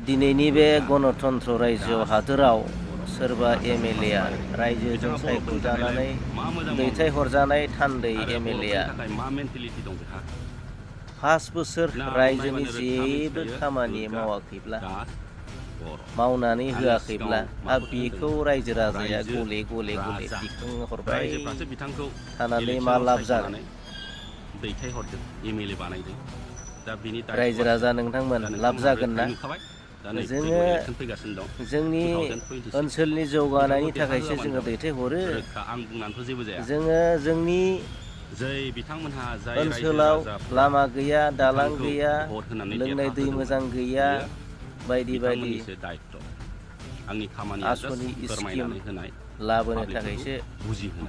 दिनैनि बे गणतन्त्र रायजो हादोराव सोरबा एमएलए आ रायजोजों सायख'जानानै दैथायहरजानाय थान्दै एमएलए आ 5 बोसोर रायजोनि जेबो खामानि मावाखैब्ला मावनानै होआखैब्ला बेखौ रायजो राजाया गले गले दिखांहरबाय थानानै मा लाब जागोन रायजो राजा नोंथांमोन लाब जागोन ना जोङो जोंनि ओनसोलनि जौगानायनि थाखायसो जोङो दैथायहरो जोङो जोंनि ओनसोलाव लामा गैया दालां गैया लोंनाय दै मोजां गैया बायदि बायदि आसनि स्किम लाबोनो थाखायसो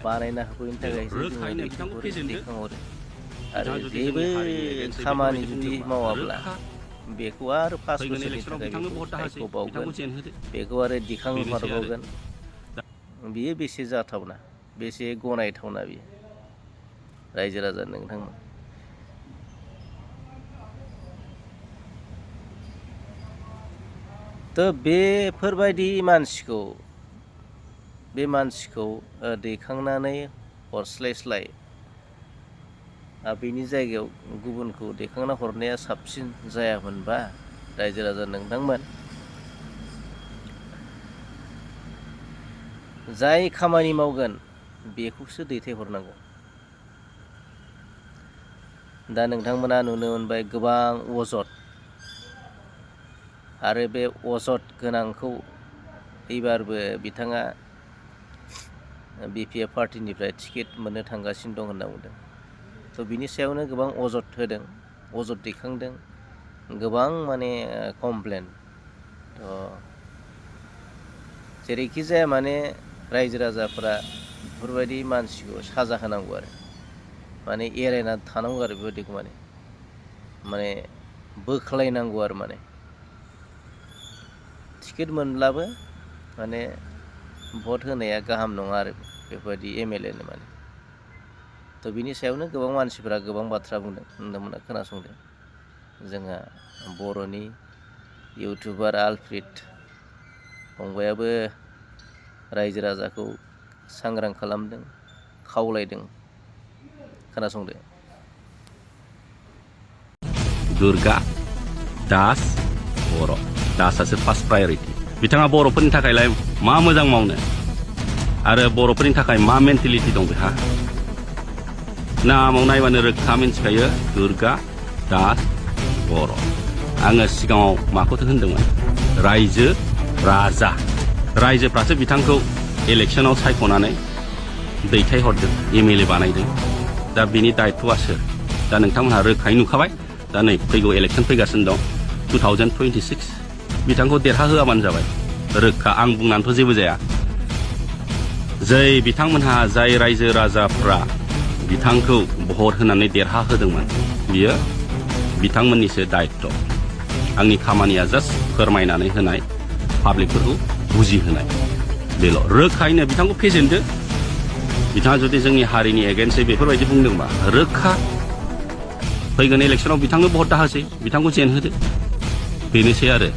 बानायना होफैनो थाखायसो जोङो दैखांहरो आरो जेबो खामानि जुदि मावाब्ला बेखौ आरो 5 बोसोरनि थाखाय बेखौ सायख'बावगोन बेखौ आरो दिखांहरबावगोन बियो बेसे जाथावना बेसे गनायथावना बियो रायजो राजा नोंथांमोन थ' बेफोरबायदि मानसिखौ दैखांनानै हरस्लायस्लाय बेनि जायगायाव गुबुनखौ दैखांना हरनाया साबसिन जायामोनबा रायजो राजा नोंथांमोन जाय खामानि मावगोन बेखौसो दैथायहरनांगौ दा नोंथांमोना नुनो मोनबाय गोबां अजद आरो बे अजद गोनांखौ एबारबो बिथाङा बिपिएफ पार्टिनिफ्राय टिकेट मोननो थांगासिनो दं होनना बुंदों थ' बिनि सायावनो गोबां अजद होदों अजद दैखांदों गोबां माने कमप्लेन थ' जेरैखि जाया माने रायजो राजाफ्रा बेफोरबायदि मानसिखौ साजा होनांगौ आरो माने एरायना थानांगौ आरो बेबायदिखौ माने बोख्लायनांगौ आरो माने टिकेट मोनब्लाबो माने भट होनाया गाहाम नङा आरो बेबायदि एमएलएनो माने थ' बिनि सायावनो गोबां मानसिफोरा गोबां बाथ्रा बुंदों नोंथांमोना खोनासंदों जोंहा बर'नि इउटुबार आलफ्रिड फंबायाबो रायजो राजाखौ सांग्रां खालामदों खावलायदों खोनासंदो दुर्गा दास बर' दासासो फार्स्ट प्रायरिटि बिथाङा बर'फोरनि थाखायलाय मा मोजां मावनो आरो बर'फोरनि थाखाय मा मेन्टेलिटि दं बेहा नामाव नायबानो रोखा मिन्थिखायो दुर्गा दास बर' आङो सिगाङाव माखौथो होनदोंमोन रायजो राजा रायजोफ्रासो बिथांखौ इलेक्सनाव सायख'नानै दैथायहरदों एमएलए बानायदों दा बिनि दायित्वआ सोर दा नोंथांमोनहा रोखायै नुखाबाय दा नै फैगौ इलेक्सन फैगासिनो दं 2026 बिथांखौ देरहाहोआबानो जाबाय रोखा आं बुंनानैथ' जेबो जाया बिथांमोनहा जाय रायजो राजाफ्रा बिथांखौ भट होनानै देरहाहोदोंमोन बियो बिथांमोननिसो दायित्व आंनि खामानिया जास्ट फोरमायनानै होनाय पाब्लिकफोरखौ बुजिहोनाय बेल' रोखायैनो बिथांखौ फेजेनदो बिथाङा जुदि जोंनि हारिनि एगेन्स्टै बेफोरबायदि बुंदोंबा रोखा फैगोन इलेक्सनाव बिथांनो भट दाहोसै बिथांखौ जेनहोदो बेनोसै आरो